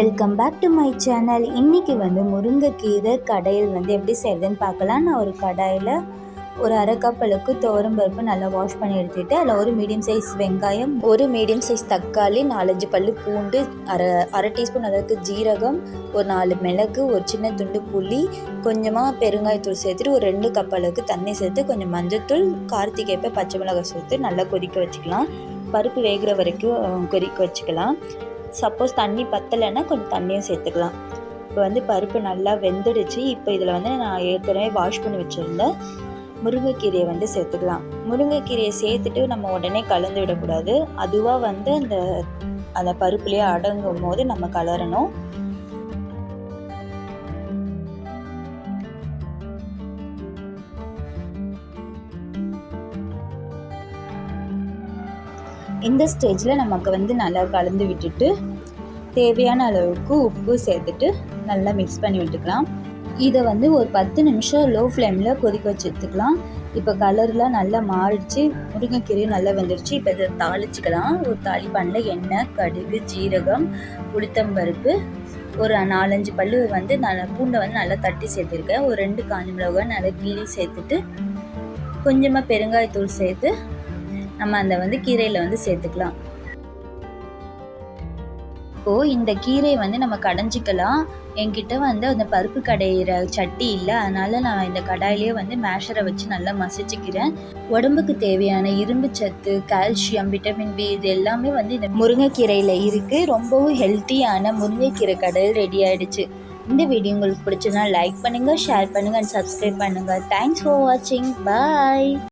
Welcome back to my channel. இன்றைக்கி முருங்கைக்கீரை கடையில் எப்படி செய்கிறதுன்னு பார்க்கலாம். நான் ஒரு கடாயில் ஒரு அரை கப் அளவுக்கு துவரம்பருப்பு நல்லா வாஷ் பண்ணி எடுத்துகிட்டு அதில் ஒரு மீடியம் சைஸ் வெங்காயம், ஒரு மீடியம் சைஸ் தக்காளி, 4-5 பல் பூண்டு, அரை டீஸ்பூன் அளவுக்கு ஜீரகம், ஒரு 4 மிளகு, ஒரு சின்ன துண்டு புளி, கொஞ்சமாக பெருங்காயத்தூள் சேர்த்துட்டு ஒரு 2 கப் அளவுக்கு தண்ணி சேர்த்து கொஞ்சம் மஞ்சள்தூள், காரத்துக்கேற்ப பச்சை மிளகாய் சேர்த்து நல்லா கொதிக்க வச்சுக்கலாம். பருப்பு வேகிற வரைக்கும் கொதிக்க வச்சுக்கலாம். சப்போஸ் தண்ணி பத்தலைன்னா கொஞ்சம் தண்ணியும் சேர்த்துக்கலாம். இப்போ பருப்பு நல்லா வெந்துடுச்சு. இப்போ இதில் நான் ஏற்கனவே வாஷ் பண்ணி வச்சுருந்தேன் முருங்கைக்கீரையை சேர்த்துக்கலாம். முருங்கைக்கீரையை சேர்த்துட்டு நம்ம உடனே கலந்து விடக்கூடாது. அதுவாக அந்த பருப்புலேயே அடங்கும் போது நம்ம கலரணும். இந்த ஸ்டேஜில் நமக்கு நல்லா கலந்து விட்டுட்டு தேவையான அளவுக்கு உப்பு சேர்த்துட்டு நல்லா மிக்ஸ் பண்ணி விட்டுக்கலாம். இதை ஒரு 10 நிமிஷம் லோ ஃப்ளேமில் கொதிக்க வச்சு எடுத்துக்கலாம். இப்போ கலர்லாம் நல்லா மாறிடுச்சு, முருங்கைக்கீரையும் நல்லா வெந்துடுச்சு. இப்போ இதை தாளிச்சிக்கலாம். ஒரு தாளிப்பானில் எண்ணெய், கடுகு, ஜீரகம், உளுத்தம்பருப்பு, ஒரு 4-5 பல் நான் பூண்டை நல்லா தட்டி சேர்த்துருக்கேன். ஒரு 2 காஞ்ச மிளகாய் நல்லா கிள்ளி சேர்த்துட்டு கொஞ்சமாக பெருங்காயத்தூள் சேர்த்து நம்ம அந்த கீரையில் சேர்த்துக்கலாம். இப்போது இந்த கீரையை நம்ம கடைஞ்சிக்கலாம். என்கிட்ட அந்த பருப்பு கடையிற சட்டி இல்லை, அதனால் நான் இந்த கடாயிலே மேஷரை வச்சு நல்லா மசிச்சுக்கிறேன். உடம்புக்கு தேவையான இரும்பு சத்து, கால்சியம், விட்டமின் பி இது எல்லாமே இந்த முருங்கைக்கீரையில் இருக்குது. ரொம்பவும் ஹெல்த்தியான முருங்கைக்கீரை கடையில் ரெடி ஆகிடுச்சு. இந்த வீடியோ உங்களுக்கு பிடிச்சதுனா லைக் பண்ணுங்கள், ஷேர் பண்ணுங்கள் அண்ட் சப்ஸ்கிரைப் பண்ணுங்கள். தேங்க்ஸ் ஃபார் வாட்சிங். பாய்.